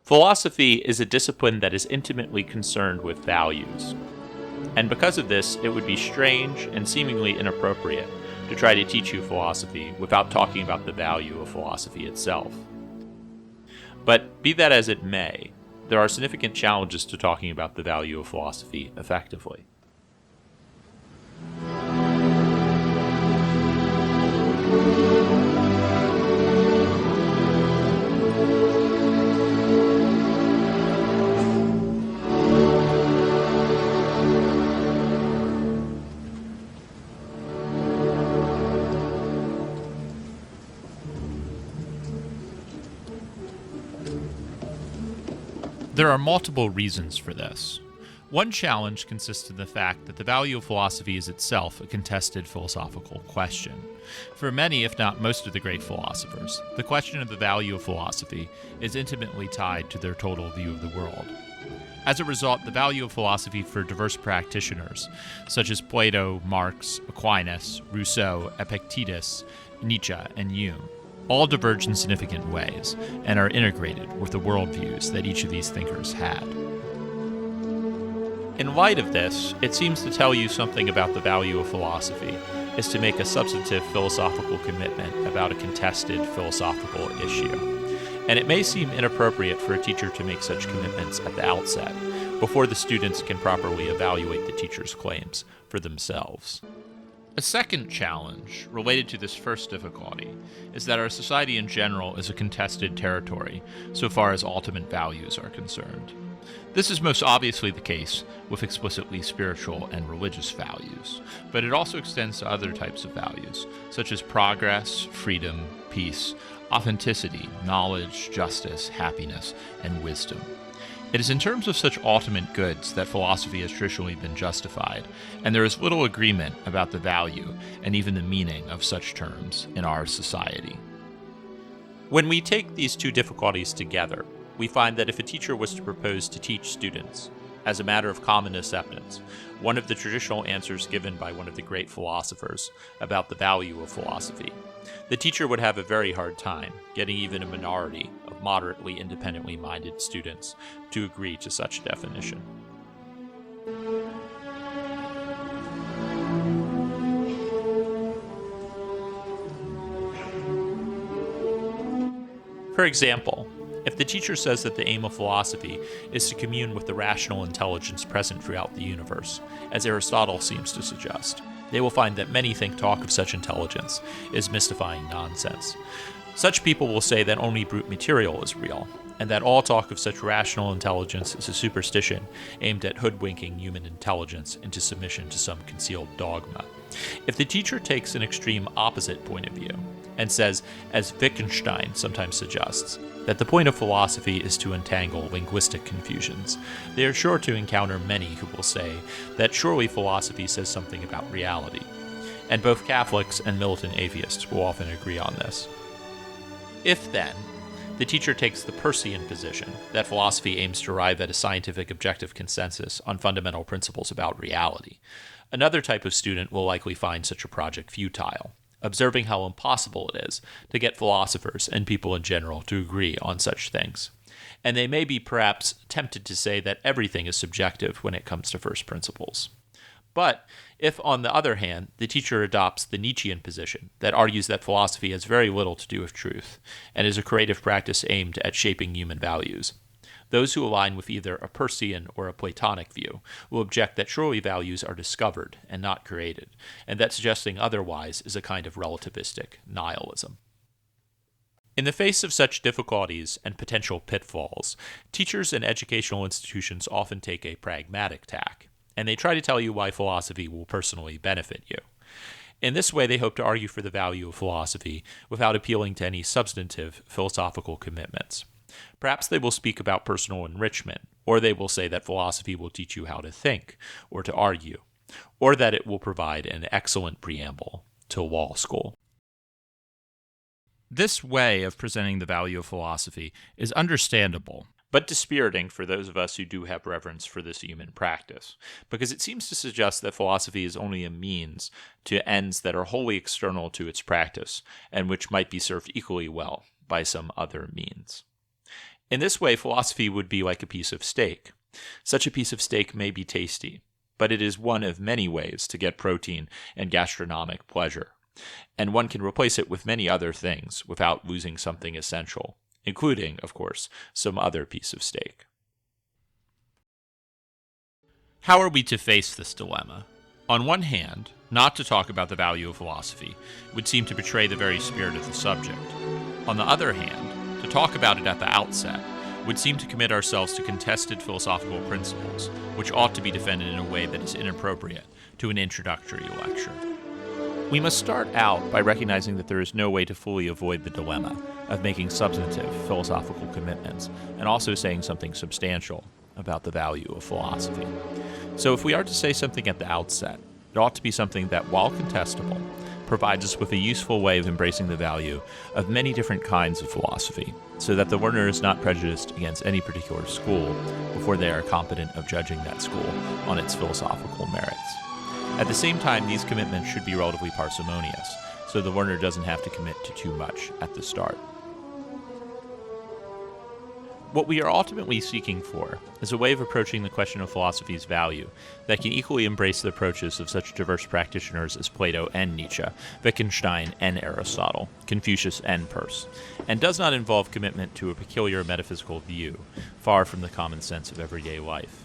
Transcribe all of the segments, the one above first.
Philosophy is a discipline that is intimately concerned with values. And because of this, it would be strange and seemingly inappropriate to try to teach you philosophy without talking about the value of philosophy itself. But be that as it may, there are significant challenges to talking about the value of philosophy effectively. There are multiple reasons for this. One challenge consists in the fact that the value of philosophy is itself a contested philosophical question. For many, if not most of the great philosophers, the question of the value of philosophy is intimately tied to their total view of the world. As a result, the value of philosophy for diverse practitioners, such as Plato, Marx, Aquinas, Rousseau, Epictetus, Nietzsche, and Hume, all diverge in significant ways and are integrated with the worldviews that each of these thinkers had. In light of this, it seems to tell you something about the value of philosophy is to make a substantive philosophical commitment about a contested philosophical issue. And it may seem inappropriate for a teacher to make such commitments at the outset, before the students can properly evaluate the teacher's claims for themselves. A second challenge related to this first difficulty is that our society in general is a contested territory so far as ultimate values are concerned. This is most obviously the case with explicitly spiritual and religious values, but it also extends to other types of values, such as progress, freedom, peace, authenticity, knowledge, justice, happiness, and wisdom. It is in terms of such ultimate goods that philosophy has traditionally been justified, and there is little agreement about the value and even the meaning of such terms in our society. When we take these two difficulties together, we find that if a teacher was to propose to teach students, as a matter of common acceptance, one of the traditional answers given by one of the great philosophers about the value of philosophy, the teacher would have a very hard time getting even a minority of moderately independently minded students to agree to such definition. For example, if the teacher says that the aim of philosophy is to commune with the rational intelligence present throughout the universe, as Aristotle seems to suggest, they will find that many think talk of such intelligence is mystifying nonsense. Such people will say that only brute material is real, and that all talk of such rational intelligence is a superstition aimed at hoodwinking human intelligence into submission to some concealed dogma. If the teacher takes an extreme opposite point of view, and says, as Wittgenstein sometimes suggests, that the point of philosophy is to entangle linguistic confusions, they are sure to encounter many who will say that surely philosophy says something about reality. And both Catholics and militant atheists will often agree on this. If, then, the teacher takes the Peircean position that philosophy aims to arrive at a scientific objective consensus on fundamental principles about reality, another type of student will likely find such a project futile, observing how impossible it is to get philosophers and people in general to agree on such things. And they may be perhaps tempted to say that everything is subjective when it comes to first principles. But if, on the other hand, the teacher adopts the Nietzschean position that argues that philosophy has very little to do with truth and is a creative practice aimed at shaping human values, those who align with either a Peircean or a Platonic view will object that surely values are discovered and not created, and that suggesting otherwise is a kind of relativistic nihilism. In the face of such difficulties and potential pitfalls, teachers and educational institutions often take a pragmatic tack, and they try to tell you why philosophy will personally benefit you. In this way, they hope to argue for the value of philosophy without appealing to any substantive philosophical commitments. Perhaps they will speak about personal enrichment, or they will say that philosophy will teach you how to think or to argue, or that it will provide an excellent preamble to law school. This way of presenting the value of philosophy is understandable, but dispiriting for those of us who do have reverence for this human practice, because it seems to suggest that philosophy is only a means to ends that are wholly external to its practice, and which might be served equally well by some other means. In this way, philosophy would be like a piece of steak. Such a piece of steak may be tasty, but it is one of many ways to get protein and gastronomic pleasure, and one can replace it with many other things without losing something essential, including, of course, some other piece of steak. How are we to face this dilemma? On one hand, not to talk about the value of philosophy would seem to betray the very spirit of the subject. On the other hand, to talk about it at the outset would seem to commit ourselves to contested philosophical principles, which ought to be defended in a way that is inappropriate to an introductory lecture. We must start out by recognizing that there is no way to fully avoid the dilemma of making substantive philosophical commitments and also saying something substantial about the value of philosophy. So if we are to say something at the outset, it ought to be something that, while contestable, provides us with a useful way of embracing the value of many different kinds of philosophy, so that the learner is not prejudiced against any particular school before they are competent of judging that school on its philosophical merits. At the same time, these commitments should be relatively parsimonious, so the learner doesn't have to commit to too much at the start. What we are ultimately seeking for is a way of approaching the question of philosophy's value that can equally embrace the approaches of such diverse practitioners as Plato and Nietzsche, Wittgenstein and Aristotle, Confucius and Peirce, and does not involve commitment to a peculiar metaphysical view, far from the common sense of everyday life.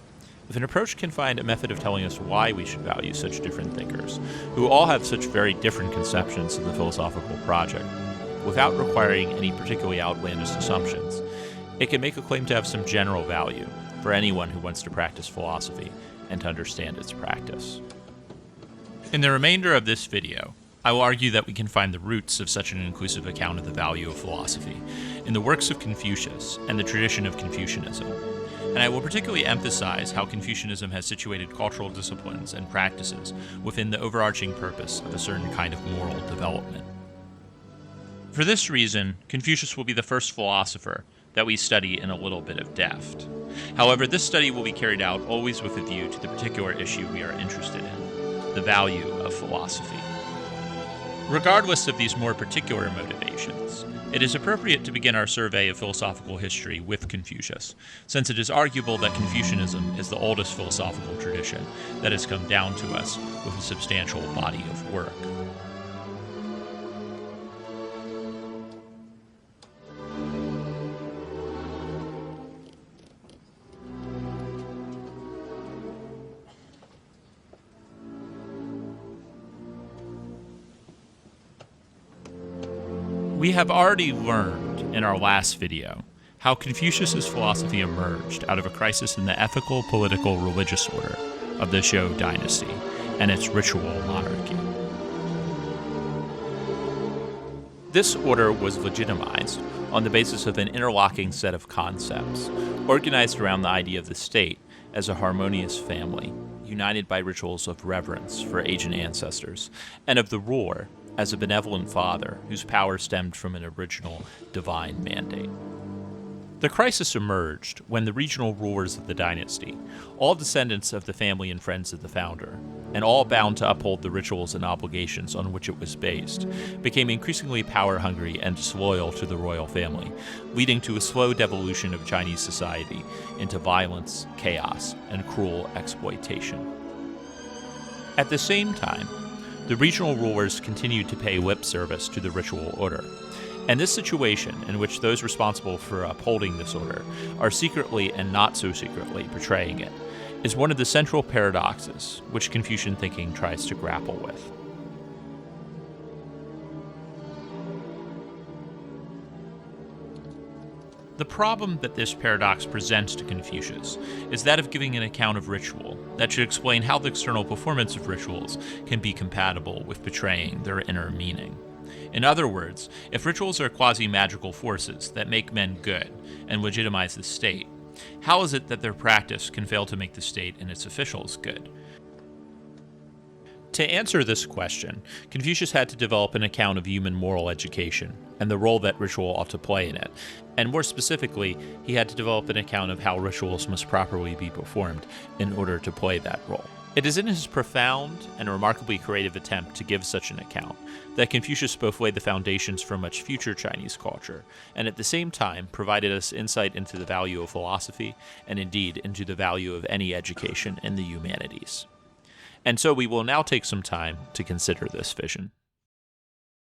If an approach can find a method of telling us why we should value such different thinkers, who all have such very different conceptions of the philosophical project, without requiring any particularly outlandish assumptions, it can make a claim to have some general value for anyone who wants to practice philosophy and to understand its practice. In the remainder of this video, I will argue that we can find the roots of such an inclusive account of the value of philosophy in the works of Confucius and the tradition of Confucianism, and I will particularly emphasize how Confucianism has situated cultural disciplines and practices within the overarching purpose of a certain kind of moral development. For this reason, Confucius will be the first philosopher that we study in a little bit of depth. However, this study will be carried out always with a view to the particular issue we are interested in, the value of philosophy. Regardless of these more particular motivations, it is appropriate to begin our survey of philosophical history with Confucius, since it is arguable that Confucianism is the oldest philosophical tradition that has come down to us with a substantial body of work. We have already learned in our last video how Confucius's philosophy emerged out of a crisis in the ethical, political, religious order of the Zhou dynasty and its ritual monarchy. This order was legitimized on the basis of an interlocking set of concepts, organized around the idea of the state as a harmonious family, united by rituals of reverence for ancient ancestors, and of the ruler as a benevolent father whose power stemmed from an original divine mandate. The crisis emerged when the regional rulers of the dynasty, all descendants of the family and friends of the founder, and all bound to uphold the rituals and obligations on which it was based, became increasingly power-hungry and disloyal to the royal family, leading to a slow devolution of Chinese society into violence, chaos, and cruel exploitation. At the same time, the regional rulers continued to pay lip service to the ritual order, and this situation, in which those responsible for upholding this order are secretly and not so secretly betraying it, is one of the central paradoxes which Confucian thinking tries to grapple with. The problem that this paradox presents to Confucius is that of giving an account of ritual that should explain how the external performance of rituals can be compatible with betraying their inner meaning. In other words, if rituals are quasi-magical forces that make men good and legitimize the state, how is it that their practice can fail to make the state and its officials good? To answer this question, Confucius had to develop an account of human moral education and the role that ritual ought to play in it, and more specifically, he had to develop an account of how rituals must properly be performed in order to play that role. It is in his profound and remarkably creative attempt to give such an account that Confucius both laid the foundations for much future Chinese culture, and at the same time provided us insight into the value of philosophy, and indeed into the value of any education in the humanities. And so we will now take some time to consider this vision.